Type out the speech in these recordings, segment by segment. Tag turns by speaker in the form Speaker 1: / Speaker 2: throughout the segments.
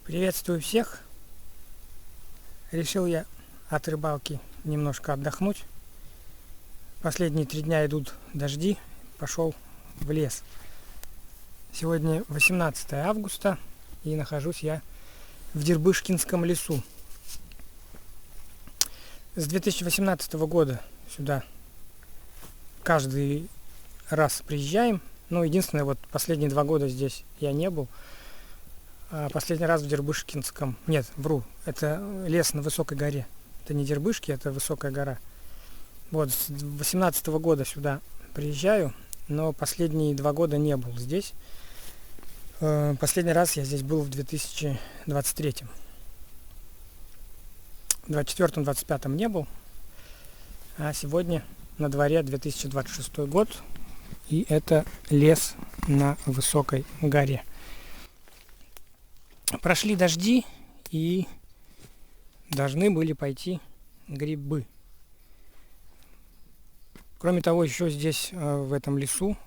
Speaker 1: Приветствую всех! Решил я от рыбалки немножко отдохнуть. Последние 3 дня идут дожди, пошел в лес. Сегодня 18 августа и нахожусь я в Дербышкинском лесу. С 2018 года сюда каждый раз приезжаем. Единственное, последние 2 года здесь я не был. Последний раз в Дербышкинском... Нет, вру. Это лес на высокой горе. Это не Дербышки, это высокая гора. С 2018 года сюда приезжаю, но последние 2 года не был здесь. Последний раз я здесь был в 2023. В 2024-2025 не был. А сегодня на дворе 2026 год. И это лес на высокой горе. Прошли дожди и должны были пойти грибы. Кроме того, еще здесь, в этом лесу,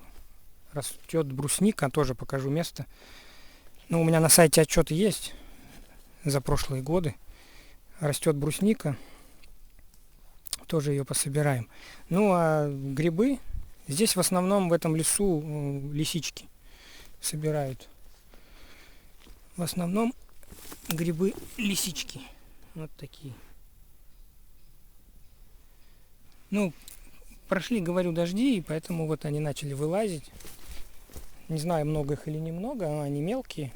Speaker 1: растет брусника. Тоже покажу место. У меня на сайте отчет есть за прошлые годы. Растет брусника. Тоже ее пособираем. А грибы здесь в основном в этом лесу лисички собирают. В основном грибы лисички. Вот такие. Прошли, говорю, дожди, и поэтому они начали вылазить. Не знаю, много их или немного, они мелкие.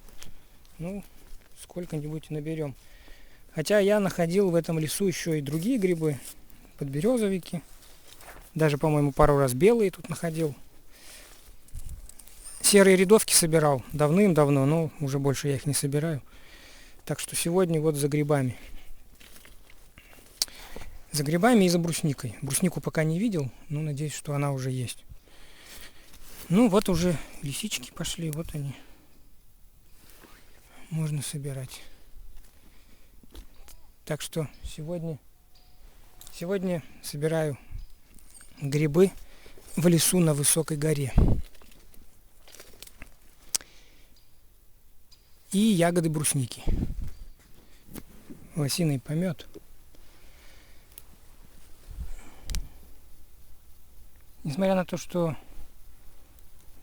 Speaker 1: Сколько-нибудь наберем. Хотя я находил в этом лесу еще и другие грибы. Подберезовики. Даже, по-моему, пару раз белые тут находил. Серые рядовки собирал давным-давно, но уже больше я их не собираю. Так что сегодня за грибами. За грибами и за брусникой. Бруснику пока не видел, но надеюсь, что она уже есть. Уже лисички пошли, вот они. Можно собирать. Так что сегодня собираю грибы в лесу на высокой горе. И ягоды брусники. Лосиный помет. Несмотря на то, что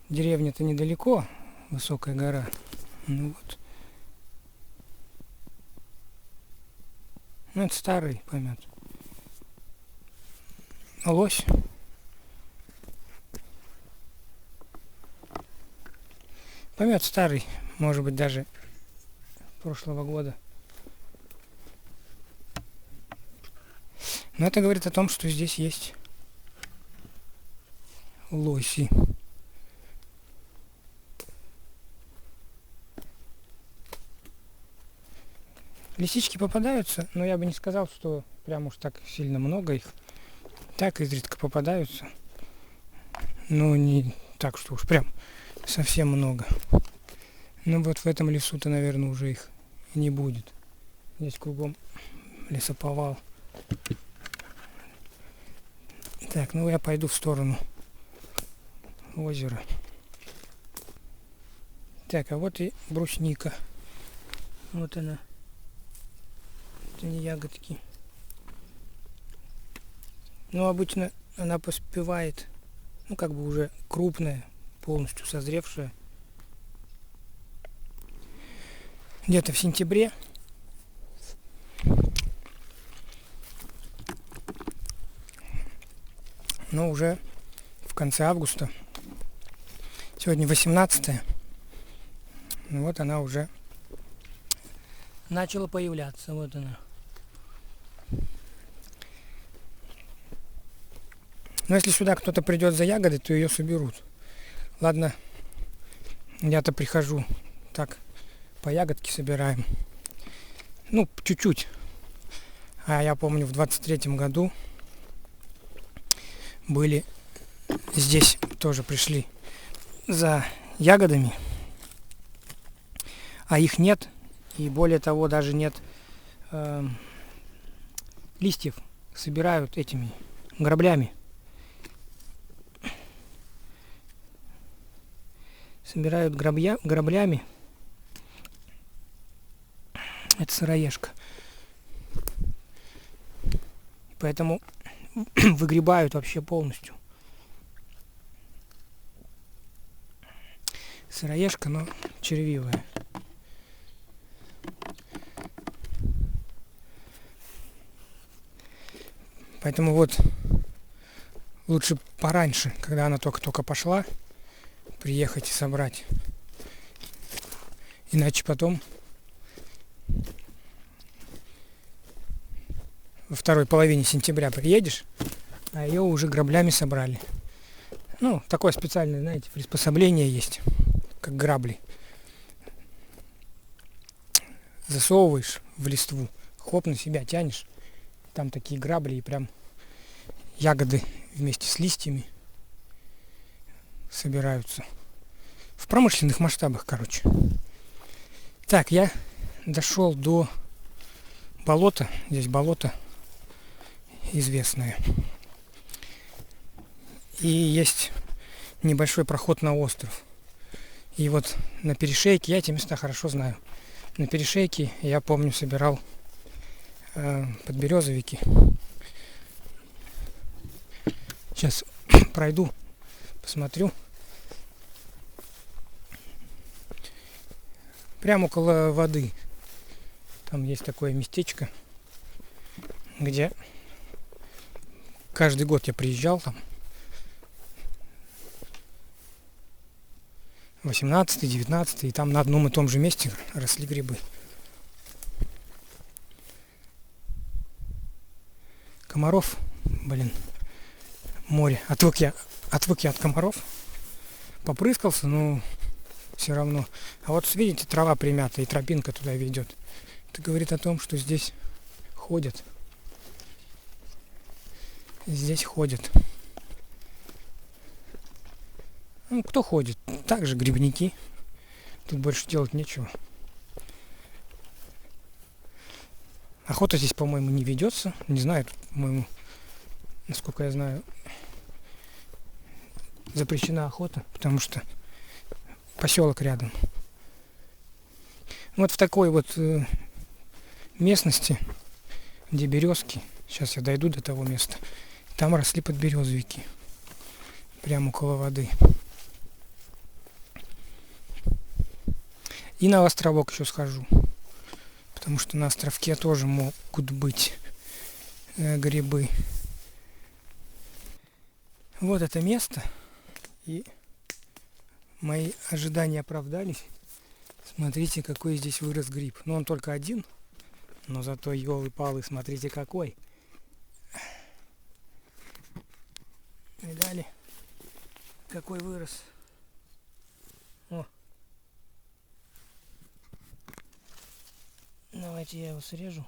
Speaker 1: деревня-то недалеко, высокая гора, это старый помет. Лось. Помет старый, может быть, даже прошлого года. Но это говорит о том, что здесь есть лоси. Лисички попадаются, но я бы не сказал, что прям уж так сильно много их. Так изредка попадаются. Но не так, что уж прям совсем много. В этом лесу-то, наверное, уже их не будет. Здесь кругом лесоповал. Так, я пойду в сторону озера. Так, а вот и брусника. Вот она. Это не ягодки. Обычно она поспевает, уже крупная, полностью созревшая. Где-то в сентябре. Но уже в конце августа. Сегодня 18-е. Она уже начала появляться. Вот она. Но если сюда кто-то придет за ягодой, то ее соберут. Ладно, я-то прихожу так, по ягодке собираем. Чуть-чуть. А я помню, в 23-м году были здесь, тоже пришли за ягодами, а их нет, и более того, даже нет листьев, собирают этими граблями. Собирают граблями называется сыроежка. Поэтому выгребают вообще полностью. Сыроежка, но червивая. Поэтому вот лучше пораньше, когда она только-только пошла, приехать и собрать. Иначе потом во второй половине сентября приедешь, а ее уже граблями собрали. Ну, такое специальное, знаете, приспособление есть, как грабли. Засовываешь в листву, хоп, на себя тянешь. Там такие грабли, и прям ягоды вместе с листьями собираются. В промышленных масштабах, короче. Так, я дошел до болота. Здесь болото известное. И есть небольшой проход на остров. И вот на перешейке, я эти места хорошо знаю. На перешейке, я помню, собирал подберезовики. Сейчас пройду, посмотрю. Прямо около воды. Там есть такое местечко, где каждый год я приезжал там. 18-й, 19-й, и там на одном и том же месте росли грибы. Комаров, блин, море. Отвык я от комаров. Попрыскался, но все равно. А вот видите, трава примята, и тропинка туда ведет. Это говорит о том, что здесь ходят. Здесь ходят. Ну, кто ходит? Также грибники. Тут больше делать нечего. Охота здесь, по-моему, не ведется. Не знаю, тут, по-моему, насколько я знаю, запрещена охота, потому что поселок рядом. Вот в такой вот местности, где березки, сейчас я дойду до того места, там росли подберезовики, прямо около воды. И на островок еще схожу, потому что на островке тоже могут быть грибы. Вот это место, и мои ожидания оправдались. Смотрите, какой здесь вырос гриб. Ну, он только один, но зато елы-палы, смотрите, какой. Видали, какой вырос. О. Давайте я его срежу.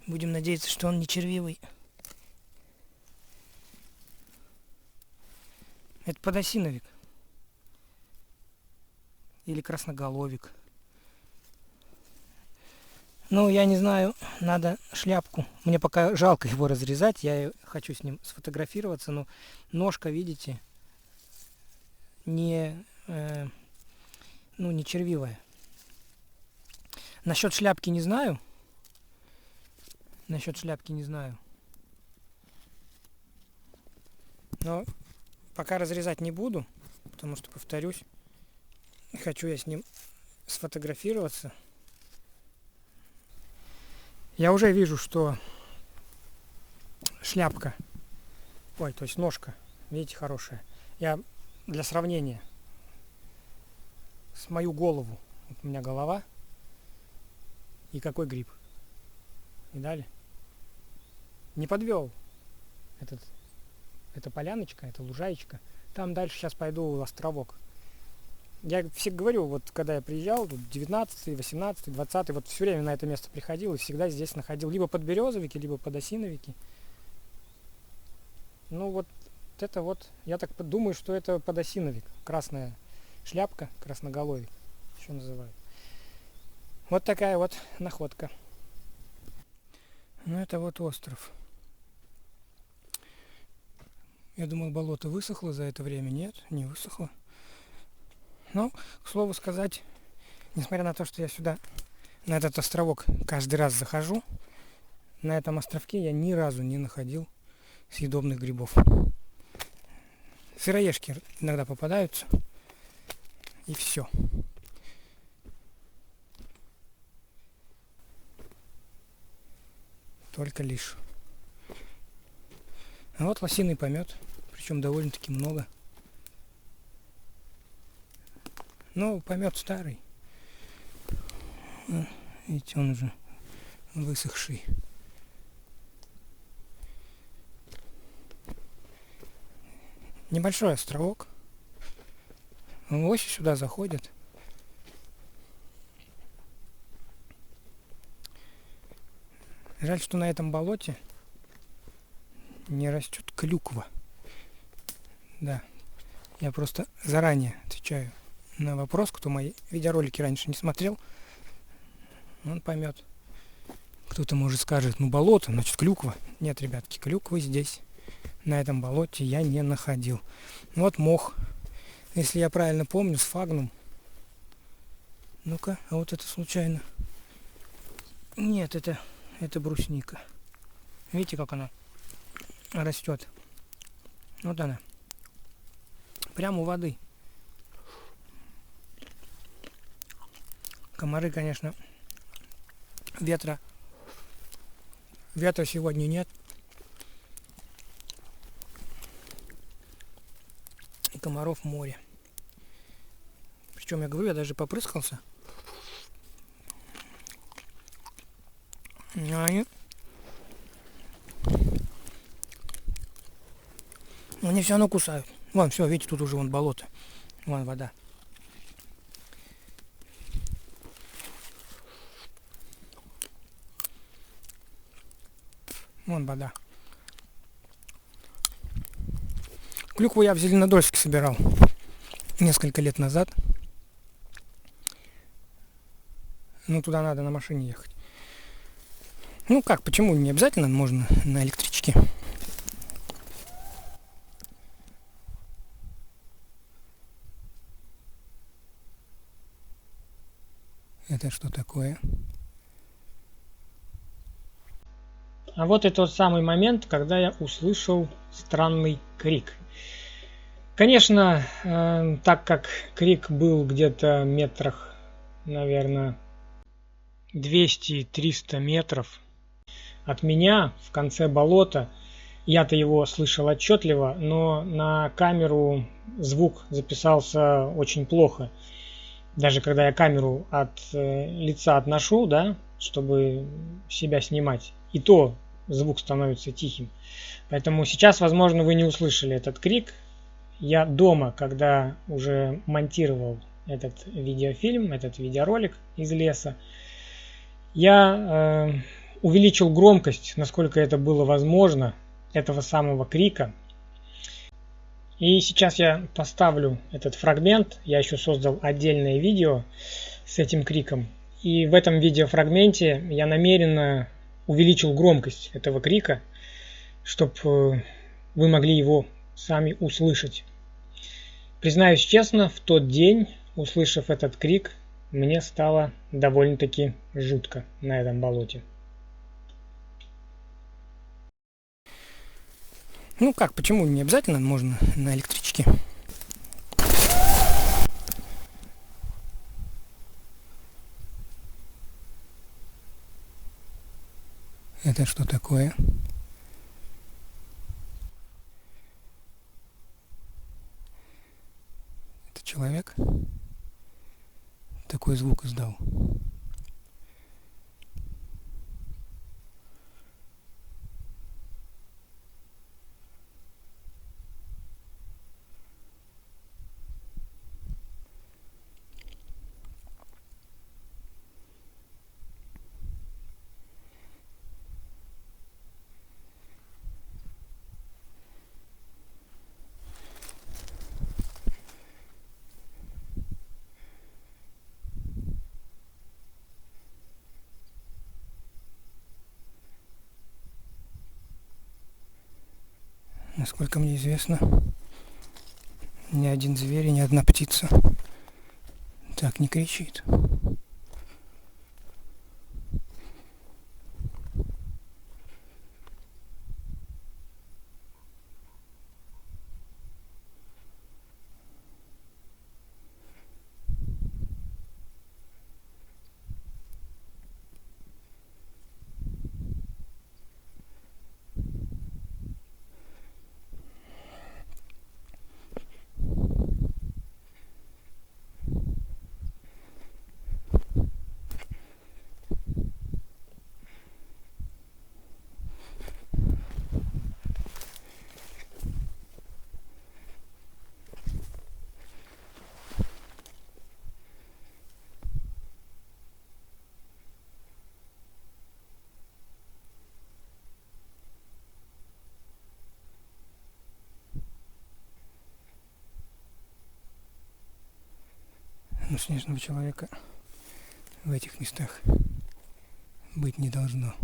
Speaker 1: Будем надеяться, что он не червивый. Это подосиновик. Или красноголовик. Ну, я не знаю, надо шляпку. Мне пока жалко его разрезать, я хочу с ним сфотографироваться, но ножка, видите, не червивая. Насчет шляпки не знаю. Но пока разрезать не буду, потому что, повторюсь, хочу я с ним сфотографироваться. Я уже вижу, что шляпка, то есть ножка, видите, хорошая. Я для сравнения с мою голову, вот у меня голова, и какой гриб. Видали? Не подвел эта поляночка, эта лужаечка. Там дальше сейчас пойду в островок. Я всегда говорю, вот когда я приезжал, тут 19-й, 18-й, 20-й, вот все время на это место приходил и всегда здесь находил либо подберезовики, либо подосиновики. Ну вот это вот, я так думаю, что это подосиновик. Красная шляпка, красноголовик еще называют. Вот такая вот находка. Ну это вот остров. Я думал, болото высохло за это время. Нет, не высохло. Но, к слову сказать, несмотря на то, что я сюда, на этот островок, каждый раз захожу, на этом островке я ни разу не находил съедобных грибов. Сыроежки иногда попадаются, и все. Только лишь. А вот лосиный помет, причем довольно-таки много. Но помет старый. Видите, он уже высохший. Небольшой островок. Лоси сюда заходят. Жаль, что на этом болоте не растет клюква. Да, я просто заранее отвечаю на вопрос, кто мои видеоролики раньше не смотрел, он поймет. Кто-то, может, скажет, ну болото, значит клюква. Нет, ребятки, клюквы здесь, на этом болоте, я не находил. Вот мох, если я правильно помню, сфагнум. Ну-ка, а вот это случайно? Нет, это брусника. Видите, как она растет? Вот она. Прямо у воды. Комары, конечно, ветра сегодня нет. И комаров море. Причем, я говорю, я даже попрыскался. Они все равно кусают. Вон, все, видите, тут уже вон болото. Вон вода. Вон вода. Клюкву я в Зеленодольске собирал несколько лет назад. Ну, туда надо на машине ехать. Ну как, почему не обязательно? Можно на электричке. Это что такое? А вот и тот самый момент, когда я услышал странный крик. Конечно, так как крик был где-то метрах, наверное, 200-300 метров от меня, в конце болота, я-то его слышал отчетливо, но на камеру звук записался очень плохо. Даже когда я камеру от лица отношу, да, чтобы себя снимать, и то звук становится тихим. Поэтому сейчас, возможно, вы не услышали этот крик. Я дома, когда уже монтировал этот видеофильм, этот видеоролик из леса, я увеличил громкость, насколько это было возможно, этого самого крика. И сейчас я поставлю этот фрагмент. Я еще создал отдельное видео с этим криком. И в этом видеофрагменте я намеренно увеличил громкость этого крика, чтобы вы могли его сами услышать. Признаюсь честно, в тот день, услышав этот крик, мне стало довольно-таки жутко на этом болоте. Ну как, почему не обязательно? Можно на электричке. Это что такое? Это человек такой звук издал. насколько мне известно, ни один зверь и ни одна птица так не кричит. Но снежного человека в этих местах быть не должно.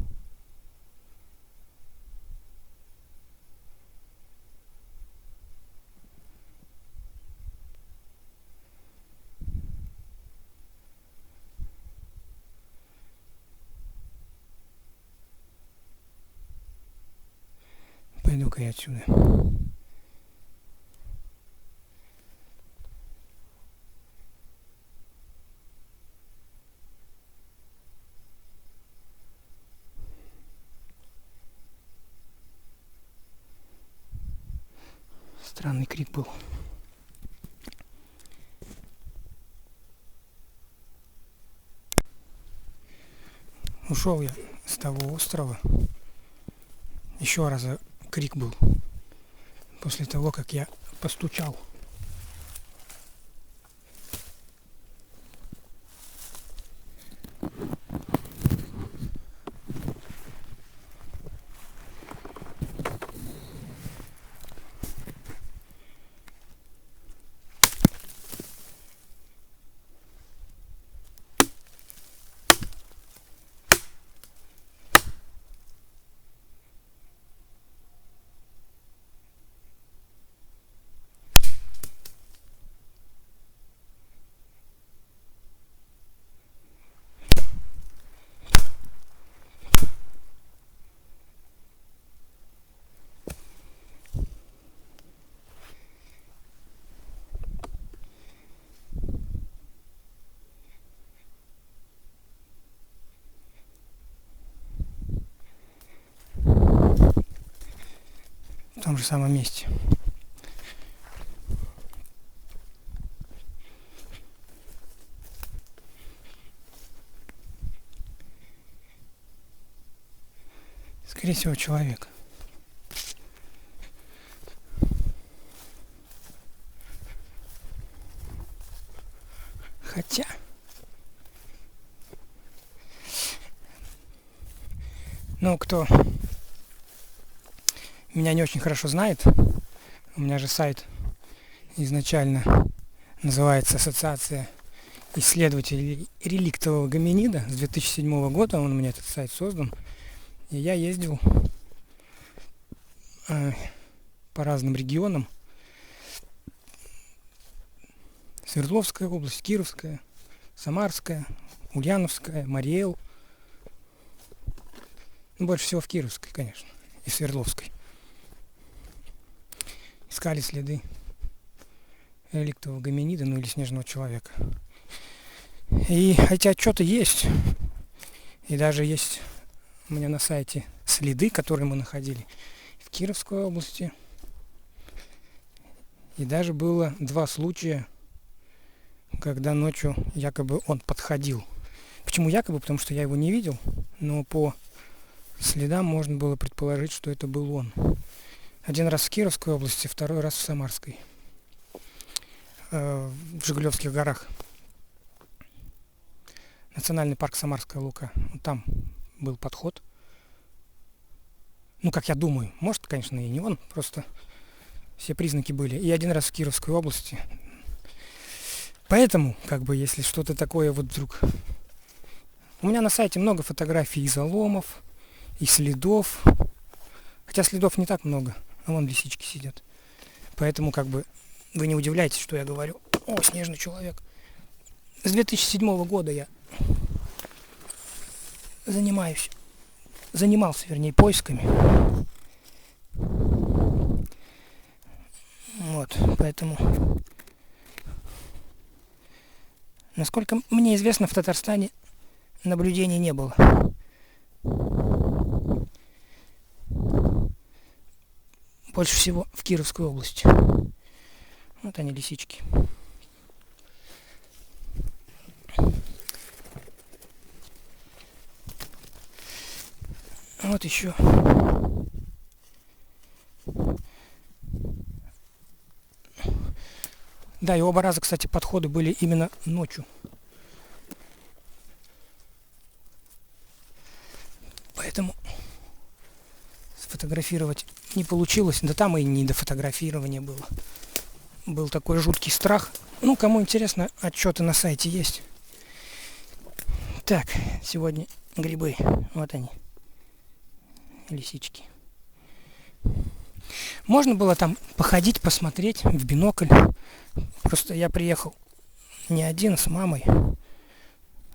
Speaker 1: Пойду-ка я отсюда. Странный крик был. Ушел я с того острова. Еще раз крик был. После того, как я постучал. В том же самом месте. Скорее всего, человек. Хотя... Ну, кто меня не очень хорошо знает, у меня же сайт изначально называется «Ассоциация исследователей реликтового гоминида». С 2007 года он у меня этот сайт создан. И я ездил по разным регионам. Свердловская область, Кировская, Самарская, Ульяновская, Мариэл. Ну, больше всего в Кировской, конечно, и Свердловской. Искали следы реликтового гоминида, ну или снежного человека. И эти отчеты есть. И даже есть у меня на сайте следы, которые мы находили в Кировской области. И даже было 2 случая, когда ночью якобы он подходил. Почему якобы? Потому что я его не видел, но по следам можно было предположить, что это был он. 1 раз в Кировской области, 2 раз в Самарской. В Жигулевских горах. Национальный парк Самарская Лука. Там был подход. Ну, как я думаю. Может, конечно, и не он. Просто все признаки были. И 1 раз в Кировской области. Поэтому, как бы, если что-то такое вот вдруг... У меня на сайте много фотографий и заломов, и следов. Хотя следов не так много. а вон лисички сидят. Поэтому как бы вы не удивляйтесь, что я говорю. О, снежный человек. С 2007 года я занимался, вернее, поисками. Вот, поэтому, насколько мне известно, в Татарстане наблюдений не было. Больше всего в Кировской области. Вот они, лисички. Вот еще. Да, и оба раза, кстати, подходы были именно ночью. Поэтому сфотографировать не получилось. Да там и не до фотографирования было. Был такой жуткий страх. Ну, кому интересно, отчеты на сайте есть. Так, сегодня грибы. Вот они. Лисички. Можно было там походить, посмотреть в бинокль. Просто я приехал не один, с мамой.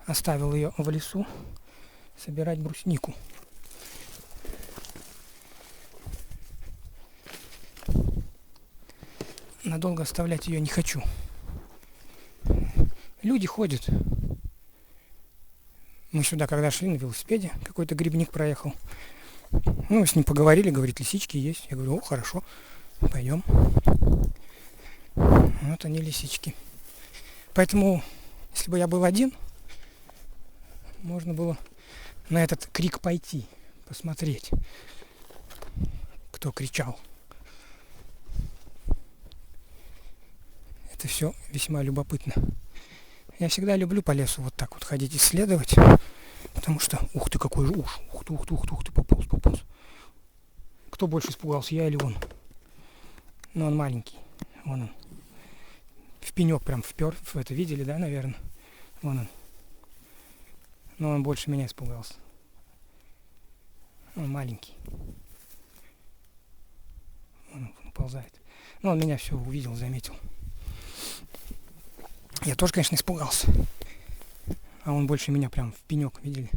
Speaker 1: Оставил ее в лесу собирать бруснику. Надолго оставлять ее не хочу. Люди ходят. Мы сюда когда шли на велосипеде, какой-то грибник проехал. Ну, с ним поговорили, говорит, лисички есть. Я говорю, о, хорошо, пойдем. Вот они, лисички. Поэтому, если бы я был один, можно было на этот крик пойти, посмотреть, кто кричал. Это все весьма любопытно. Я всегда люблю по лесу вот так вот ходить, исследовать, потому что, ух ты, какой же уж, ух ты, пополз. Кто больше испугался, я или он? Ну, он маленький, вон он. В пенек прям впер, это видели, да, наверное? Вон он. Но он больше меня испугался. Он маленький. Он ползает. Но он меня все увидел, заметил. Я тоже, конечно, испугался. А он больше меня прям в пенек, видели?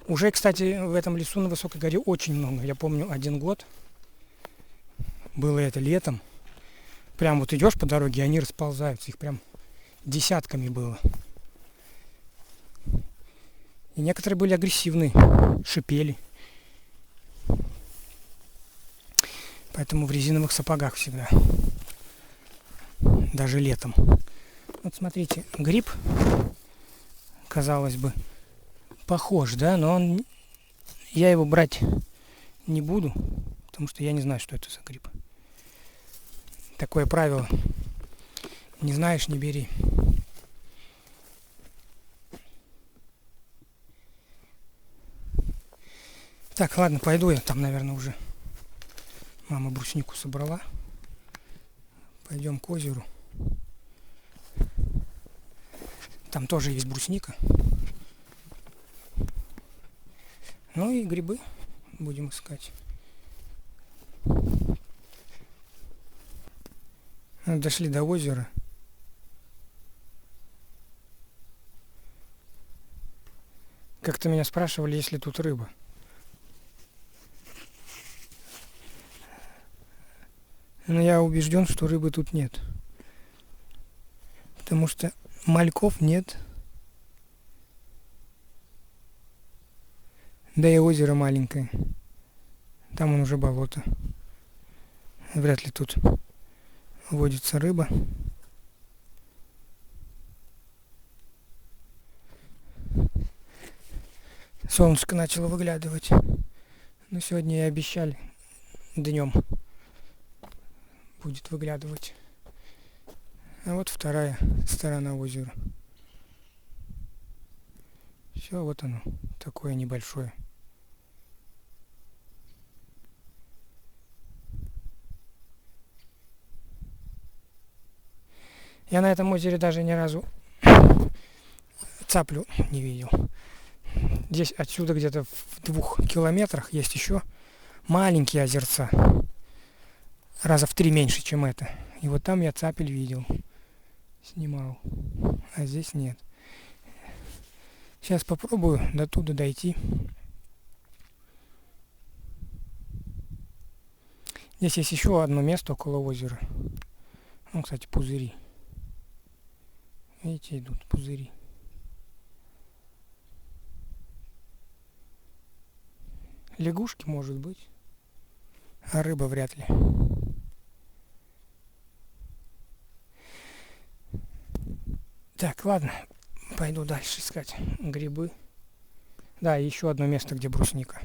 Speaker 1: Уже, кстати, в этом лесу на высокой горе очень много. Я помню, 1 год. Было это летом. Прям вот идешь по дороге, и они расползаются. Их прям десятками было. И некоторые были агрессивные. Шипели. Поэтому в резиновых сапогах всегда. Даже летом. Вот смотрите, гриб, казалось бы, похож, да, но я его брать не буду, потому что я не знаю, что это за гриб. Такое правило. Не знаешь, не бери. Так, ладно, пойду я. Там, наверное, уже мама бруснику собрала. Пойдем к озеру. Там тоже есть брусника. Ну и грибы будем искать. Дошли до озера. Как-то меня спрашивали, есть ли тут рыба. Но я убежден, что рыбы тут нет. Потому что мальков нет. Да и озеро маленькое. Там он уже болото. Вряд ли тут водится рыба. Солнышко начало выглядывать. Но сегодня и обещали днем будет выглядывать. А вот вторая сторона озера. Все, вот оно, такое небольшое. Я на этом озере даже ни разу цаплю не видел. Здесь отсюда где-то в 2 километрах есть еще маленькие озерца. Раза в 3 меньше, чем это. И вот там я цапель видел. Снимал. А здесь нет. Сейчас попробую до туда дойти. Здесь есть еще одно место около озера. Ну, кстати, пузыри. Видите, идут пузыри. Лягушки, может быть. А рыба вряд ли. Так, ладно. Пойду дальше искать грибы. Да, еще одно место, где брусника.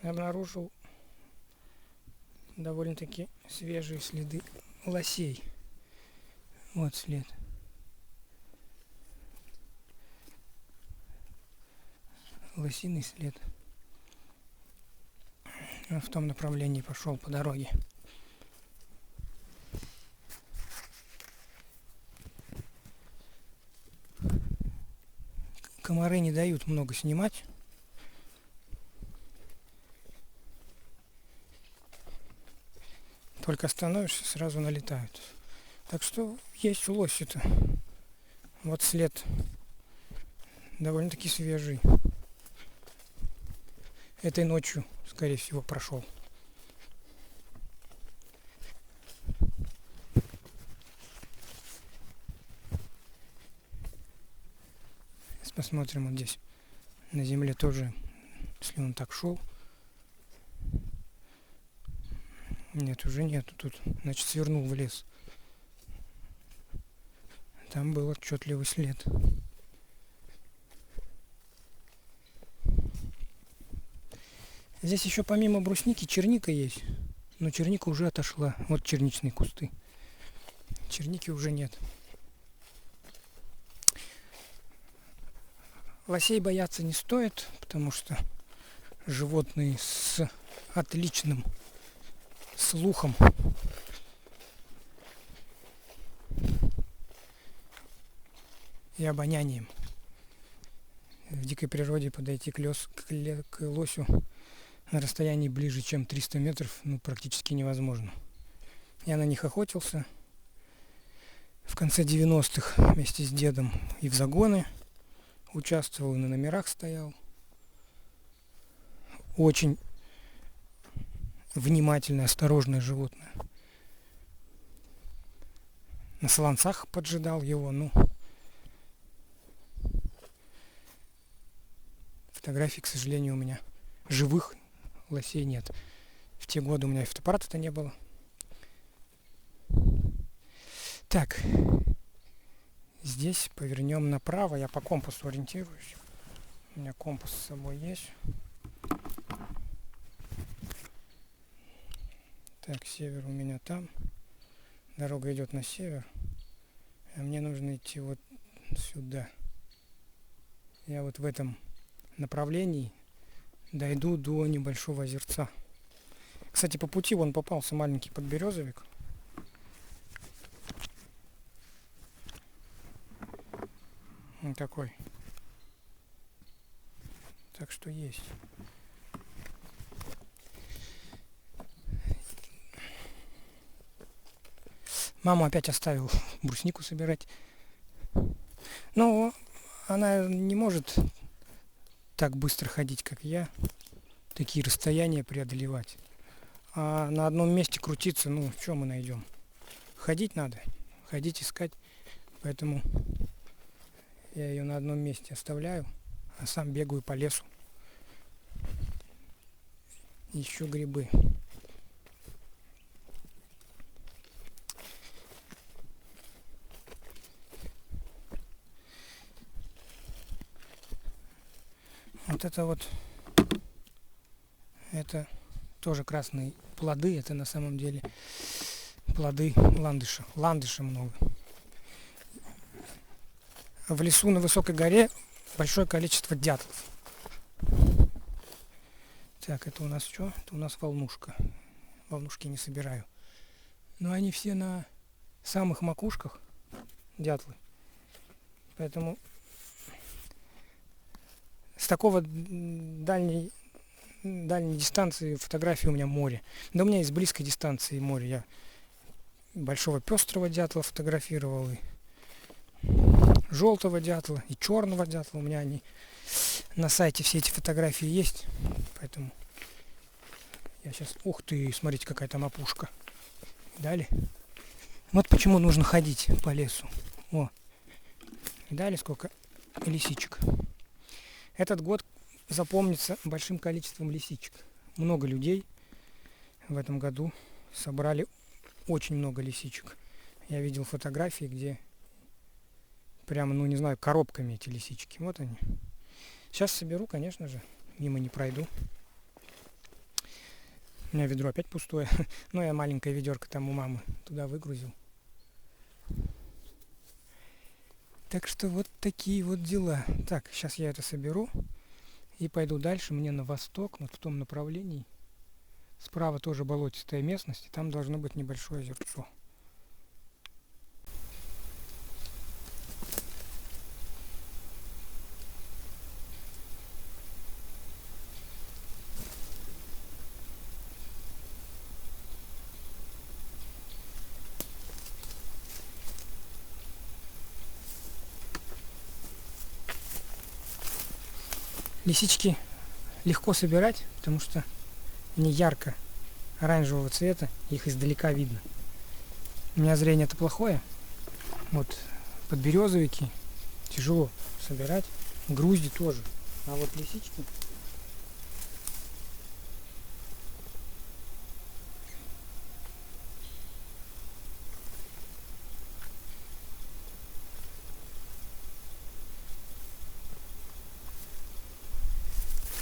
Speaker 1: Обнаружил довольно-таки свежие следы лосей. Вот след. Лосиный след. Он в том направлении пошел по дороге. Комары не дают много снимать. Только остановишься, сразу налетают. Так что есть лоси-то. Вот след довольно-таки свежий. Этой ночью, скорее всего, прошел. Сейчас посмотрим вот здесь. На земле тоже, если он так шел. Нет, уже нету тут. Значит, свернул в лес. Там был отчетливый след. Здесь еще помимо брусники черника есть. Но черника уже отошла. Вот черничные кусты. Черники уже нет. Лосей бояться не стоит, потому что животные с отличным слухом. И обонянием. В дикой природе подойти к лосю на расстоянии ближе, чем 300 метров, практически невозможно. Я на них охотился в конце 90-х вместе с дедом и в загоны участвовал, и на номерах стоял. Очень внимательное, осторожное животное. На солонцах поджидал его, фотографий, к сожалению, у меня живых лосей нет. В те годы у меня фотоаппарата-то не было. Так, здесь повернем направо. Я по компасу ориентируюсь. У меня компас с собой есть. Так, север у меня там. Дорога идет на север. А мне нужно идти вот сюда. Я вот в этом направлении дойду до небольшого озерца. Кстати, по пути вон попался маленький подберезовик. Он такой. Так что есть. Маму опять оставил бруснику собирать. Но она не может так быстро ходить, как я. Такие расстояния преодолевать. А на одном месте крутиться, что мы найдем? Ходить надо. Ходить, искать. Поэтому я ее на одном месте оставляю, а сам бегаю по лесу. Ищу грибы. Вот это тоже красные плоды, это на самом деле плоды ландыша. Ландыша много. В лесу на высокой горе большое количество дятлов. Так, это у нас что? Это у нас волнушка. Волнушки не собираю. Но они все на самых макушках, дятлы. Поэтому с такого дальней дальней дистанции фотографии у меня море. Да у меня из близкой дистанции море. Я большого пестрого дятла фотографировал, и желтого дятла, и черного дятла. У меня они на сайте, все эти фотографии есть. Поэтому я сейчас... Ух ты, смотрите, какая там опушка. Видали? Вот почему нужно ходить по лесу. О, видали, сколько лисичек. Этот год запомнится большим количеством лисичек. Много людей в этом году собрали очень много лисичек. Я видел фотографии, где прямо, ну не знаю, коробками эти лисички. Вот они. Сейчас соберу, конечно же, мимо не пройду. У меня ведро опять пустое. Но я маленькое ведерко там у мамы туда выгрузил. Так что вот такие вот дела. Так, сейчас я это соберу и пойду дальше. Мне на восток, вот в том направлении. Справа тоже болотистая местность, и там должно быть небольшое озерцо. Лисички легко собирать, потому что они ярко оранжевого цвета, их издалека видно. У меня зрение-то плохое. Вот подберезовики тяжело собирать, грузди тоже. А вот лисички...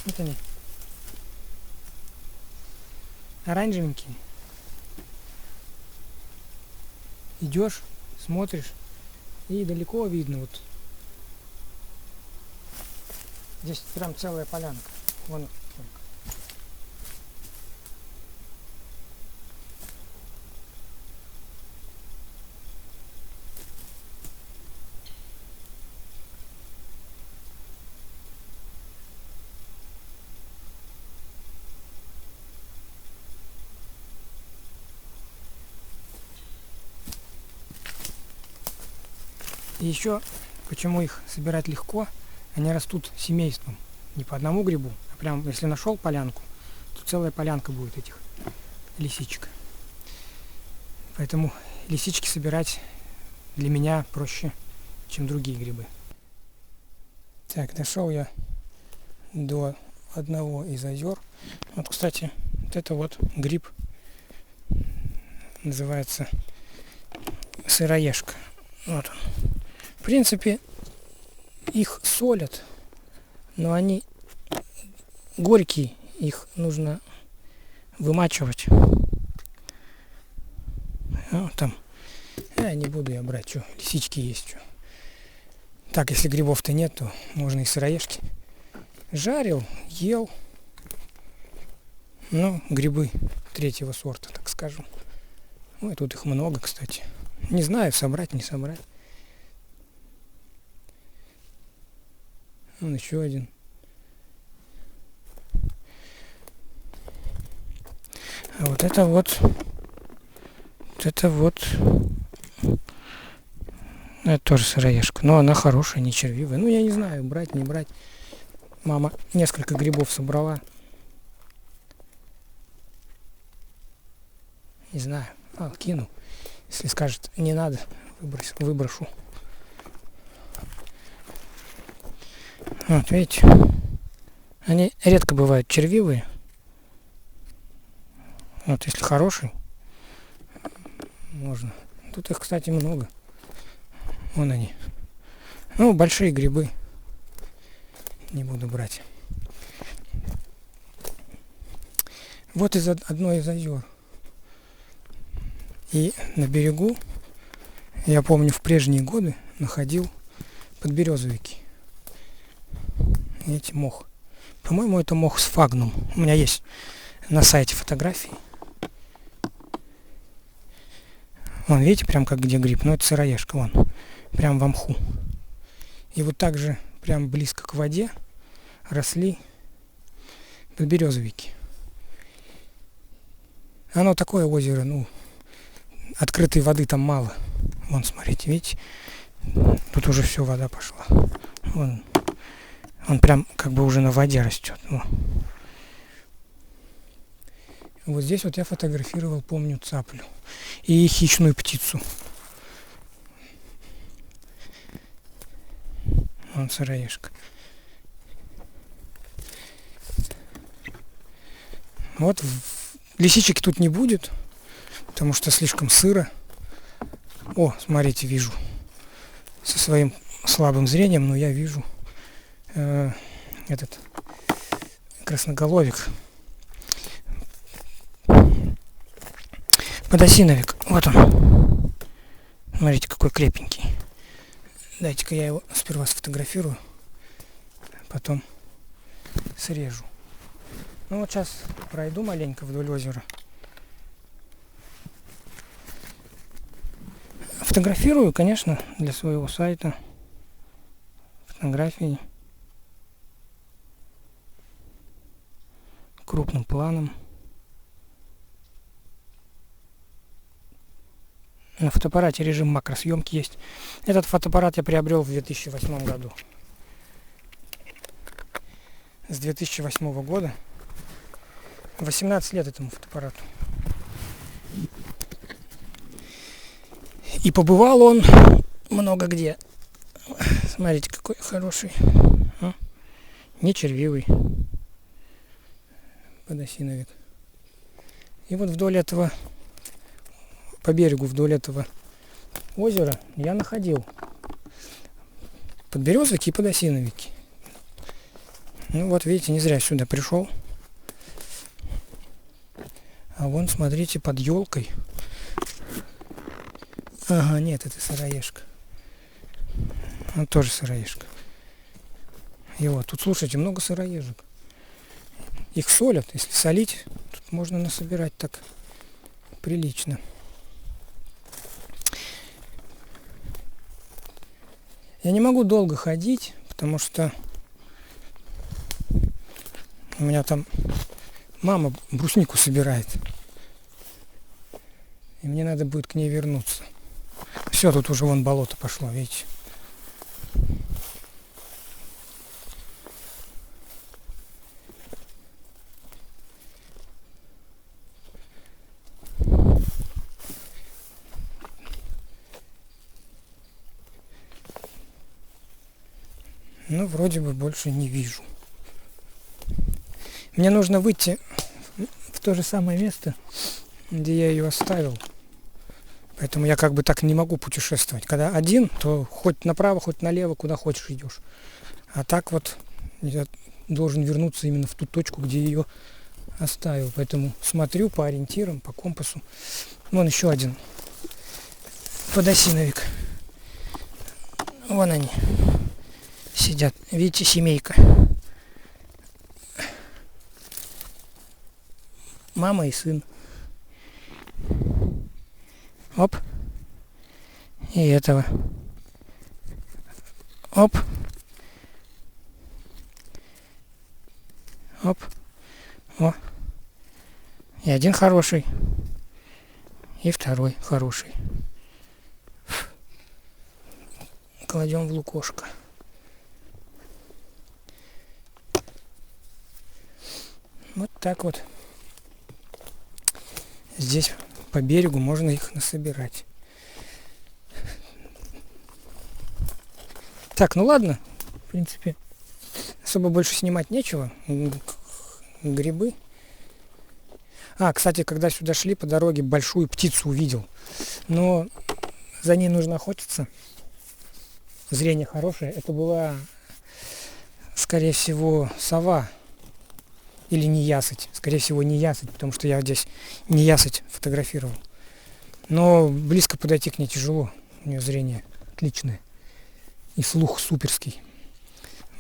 Speaker 1: Вот они. Оранжевенькие. Идешь, смотришь, и далеко видно вот. Здесь прям целая полянка. Вон сколько. И еще, почему их собирать легко, они растут семейством. Не по одному грибу, а прям, если нашел полянку, то целая полянка будет этих лисичек. Поэтому лисички собирать для меня проще, чем другие грибы. Так, дошел я до одного из озер. Вот, кстати, вот это вот гриб, называется сыроежка. Вот он. В принципе, их солят, но они горькие, их нужно вымачивать. Вот там. Я не буду я брать, что лисички есть. Что. Так, если грибов-то нет, то можно и сыроежки. Жарил, ел. Ну, грибы третьего сорта, так скажем. Ой, тут их много, кстати. Не знаю, собрать, не собрать. Вон еще один. А вот это вот. Это тоже сыроежка. Но она хорошая, не червивая. Ну, я не знаю, брать, не брать. Мама несколько грибов собрала. Не знаю. Кину. Если скажет, не надо, выброшу. Вот, видите, они редко бывают червивые. Вот, если хороший, можно. Тут их, кстати, много. Вон они. Ну, большие грибы не буду брать. Вот одно из озер. И на берегу, я помню, в прежние годы находил подберезовики. Видите, мох. По-моему, это мох сфагнум. У меня есть на сайте фотографии. Вон, видите, прям как где гриб. Ну, это сыроежка, вон. Прям в мху. И вот так же, прям близко к воде, росли подберезовики. Оно такое озеро, ну, открытой воды там мало. Вон, смотрите, видите? Тут уже все, вода пошла. Вон. Он прям как бы уже на воде растет. Во. Вот здесь вот я фотографировал, помню, цаплю и хищную птицу. Вон сыроежка. Вот лисичек тут не будет, потому что слишком сыро. О, смотрите, вижу. Со своим слабым зрением, но я вижу этот красноголовик. Подосиновик. Вот он. Смотрите, какой крепенький. Дайте-ка я его сперва сфотографирую, потом срежу. Ну вот сейчас пройду маленько вдоль озера. Фотографирую, конечно, для своего сайта. Фотографии крупным планом. На фотоаппарате режим макросъемки есть. Этот фотоаппарат я приобрел в 2008 году. С 2008 года. 18 лет этому фотоаппарату. И побывал он много где. Смотрите, какой хороший. Не червивый. Подосиновик. И вот вдоль этого, по берегу вдоль этого озера я находил подберезовики и подосиновики. Ну вот видите, не зря сюда пришел. А вон, смотрите, под елкой. Ага, нет, это сыроежка. Он тоже сыроежка. И вот, тут, слушайте, много сыроежек. Их солят, если солить, тут можно насобирать так прилично. Я не могу долго ходить, потому что у меня там мама бруснику собирает. И мне надо будет к ней вернуться. Все, тут уже вон болото пошло, видите. Ну, вроде бы больше не вижу. Мне нужно выйти в то же самое место, где я ее оставил. Поэтому я как бы так не могу путешествовать. Когда один, то хоть направо, хоть налево, куда хочешь идешь. А так вот я должен вернуться именно в ту точку, где ее оставил. Поэтому смотрю по ориентирам, по компасу. Вон еще один подосиновик. Вон они сидят. Видите, семейка. Мама и сын. Оп. И этого. Оп. Оп. О. И один хороший. И второй хороший. Кладем в лукошко. Вот так вот. Здесь по берегу можно их насобирать. Так, ну ладно. В принципе, особо больше снимать нечего. Грибы. А, кстати, когда сюда шли по дороге, большую птицу увидел. Но за ней нужно охотиться. Зрение хорошее. Это была, скорее всего, сова. Или неясыть. Скорее всего, неясыть, потому что я здесь неясыть фотографировал. Но близко подойти к ней тяжело. У нее зрение отличное. И слух суперский.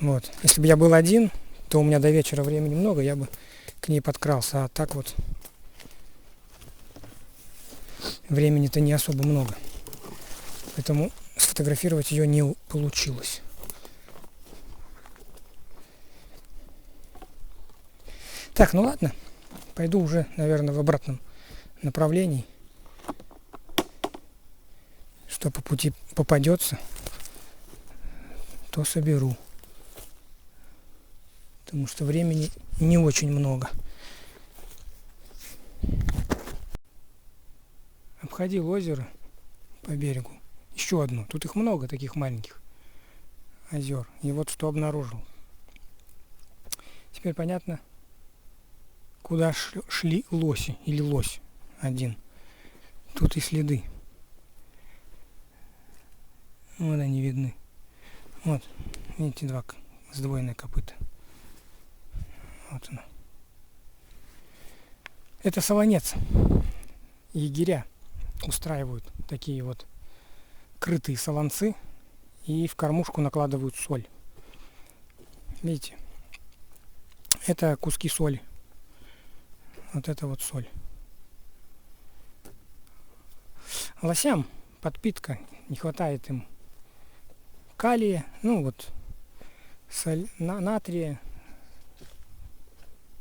Speaker 1: Вот. Если бы я был один, то у меня до вечера времени много, я бы к ней подкрался. А так вот времени-то не особо много. Поэтому сфотографировать ее не получилось. Так, ну ладно. Пойду уже, наверное, в обратном направлении. Что по пути попадется, то соберу. Потому что времени не очень много. Обходил озеро по берегу. Еще одно. Тут их много, таких маленьких озер. И вот что обнаружил. Теперь понятно, куда шли лоси. Или лось один. Тут и следы. Вот они видны. Вот. Видите, два сдвоенные копыта. Вот оно. Это солонец. Егеря устраивают такие вот крытые солонцы и в кормушку накладывают соль. Видите? Это куски соли. Вот это вот соль. Лосям подпитка, не хватает им калия, ну вот натрия,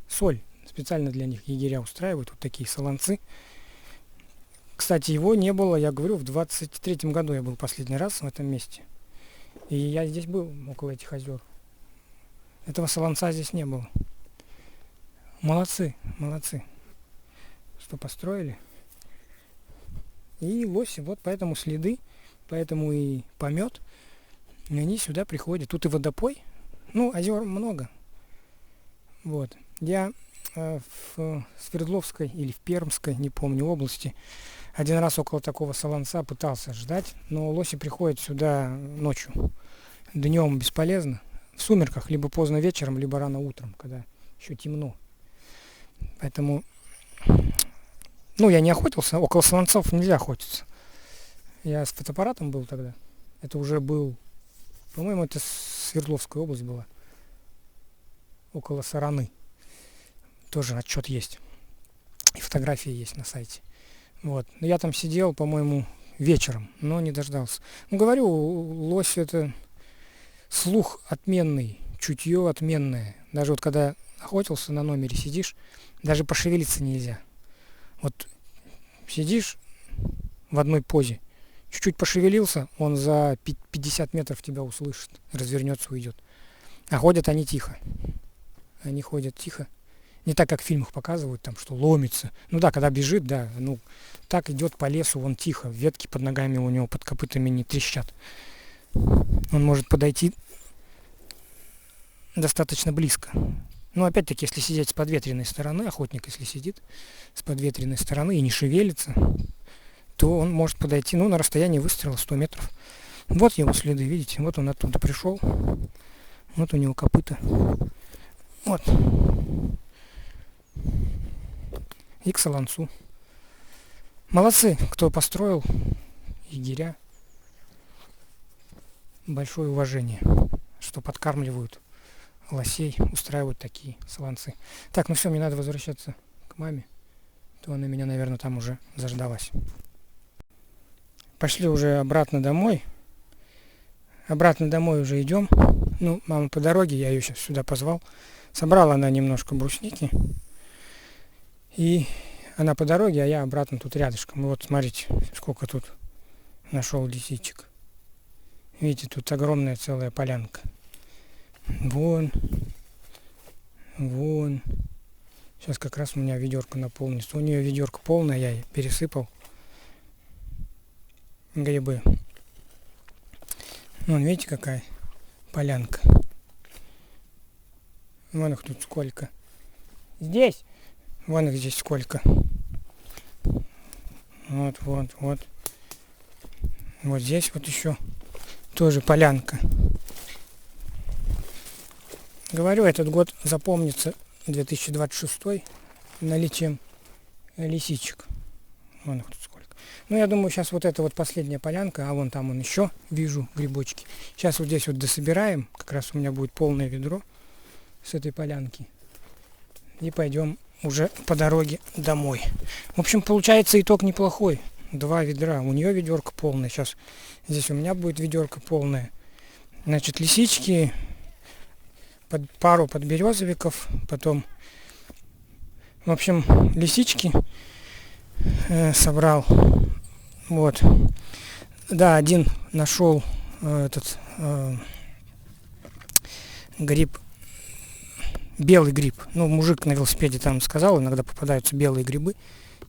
Speaker 1: соль. Специально для них егеря устраивают вот такие солонцы. Кстати, его не было, я говорю, в 23-м году я был последний раз в этом месте. И я здесь был, около этих озер. Этого солонца здесь не было. Молодцы, молодцы, что построили. И лоси, вот поэтому следы, поэтому и помет. И они сюда приходят. Тут и водопой. Ну, озер много. Вот. Я в Свердловской или в Пермской, не помню, области один раз около такого солонца пытался ждать, но лоси приходят сюда ночью. Днем бесполезно. В сумерках, либо поздно вечером, либо рано утром, когда еще темно. Поэтому, ну, я не охотился, около солонцов нельзя охотиться. Я с фотоаппаратом был тогда. Это уже был, по-моему, это Свердловская область была. Около Сараны. Тоже отчет есть. И фотографии есть на сайте. Вот. Но я там сидел, по-моему, вечером, но не дождался. Ну, говорю, лось это слух отменный, чутье отменное. Даже вот когда охотился, на номере сидишь, даже пошевелиться нельзя. Вот сидишь в одной позе, чуть-чуть пошевелился, он за 50 метров тебя услышит, развернется, уйдет. А ходят они тихо. Они ходят тихо. Не так, как в фильмах показывают, там, что ломится. Ну да, когда бежит, да, ну так идет по лесу, он тихо, ветки под ногами у него, под копытами не трещат. Он может подойти достаточно близко. Но опять-таки, если сидеть с подветренной стороны, охотник, если сидит с подветренной стороны и не шевелится, то он может подойти, ну, на расстоянии выстрела 100 метров. Вот его следы, видите, вот он оттуда пришел, вот у него копыта. Вот. И к солонцу. Молодцы, кто построил, егеря. Большое уважение, что подкармливают лосей, устраивают такие солонцы. Так, ну все, мне надо возвращаться к маме. То она меня, наверное, там уже заждалась. Пошли уже обратно домой. Обратно домой уже идем. Ну, мама по дороге, я ее сейчас сюда позвал. Собрала она немножко брусники. И она по дороге, а я обратно тут рядышком. И вот смотрите, сколько тут нашел лисичек. Видите, тут огромная целая полянка. Вон. Вон. Сейчас как раз у меня ведерко наполнится. У нее ведерко полное, я ей пересыпал грибы. Вон, видите, какая полянка. Вон их тут сколько. Здесь. Вон их здесь сколько. Вот, вот, вот. Вот здесь вот еще тоже полянка. Говорю, этот год запомнится, 2026, наличием лисичек. Вон их тут сколько. Ну, я думаю, сейчас вот эта вот последняя полянка, а вон там он еще, вижу грибочки. Сейчас вот здесь вот дособираем, как раз у меня будет полное ведро с этой полянки. И пойдем уже по дороге домой. В общем, получается итог неплохой. 2 ведра. У нее ведерко полное. Сейчас здесь у меня будет ведерко полное. Значит, лисички, пару подберезовиков, потом В общем, лисички собрал. Вот. Да, один нашел этот гриб, белый гриб. Ну, мужик на велосипеде там сказал, иногда попадаются белые грибы.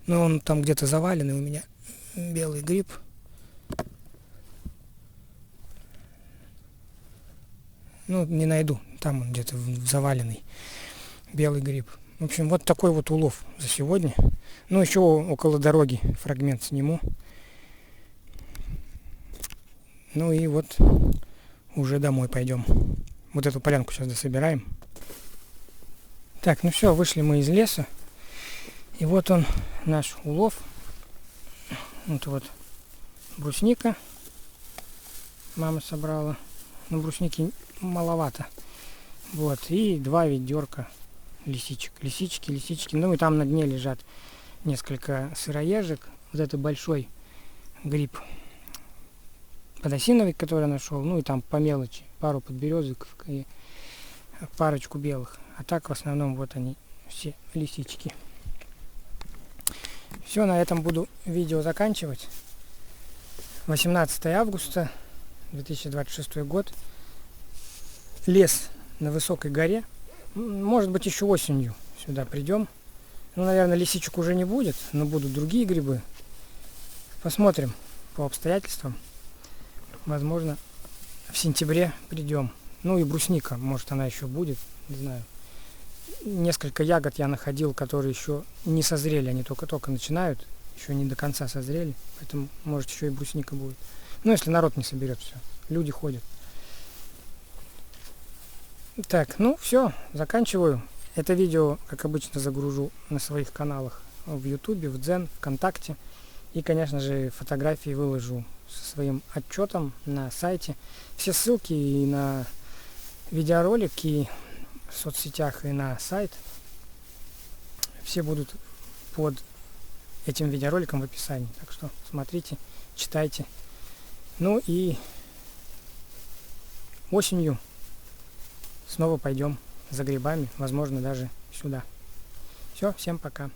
Speaker 1: Но он там где-то заваленный у меня, белый гриб. Ну, не найду, там он где-то заваленный, белый гриб. В общем, вот такой вот улов за сегодня. Ну, еще около дороги фрагмент сниму. Ну и вот уже домой пойдем. Вот эту полянку сейчас дособираем. Так, ну все, вышли мы из леса. И вот он, наш улов. Вот брусника мама собрала. Но брусники маловато. Вот, и 2 ведерка лисичек. Лисички. Ну и там на дне лежат несколько сыроежек. Вот это большой гриб подосиновик, который я нашел. Ну и там по мелочи. Пару подберезок и парочку белых. А так в основном вот они, все лисички. Все, на этом буду видео заканчивать. 18 августа 2026 год. Лес на высокой горе. Может быть, еще осенью сюда придем. Ну, наверное, лисичек уже не будет, но будут другие грибы. Посмотрим по обстоятельствам. Возможно, в сентябре придем. Ну и брусника, может, она еще будет, не знаю. Несколько ягод я находил, которые еще не созрели, они только-только начинают, еще не до конца созрели, поэтому, может, еще и брусника будет. Ну, если народ не соберет все, люди ходят. Так, ну все, заканчиваю. Это видео, как обычно, загружу на своих каналах в Ютубе, в Дзен, ВКонтакте. И, конечно же, фотографии выложу со своим отчетом на сайте. Все ссылки и на видеоролики в соцсетях, и на сайт, все будут под этим видеороликом в описании. Так что смотрите, читайте. Ну и осенью снова пойдем за грибами, возможно, даже сюда. Все, всем пока.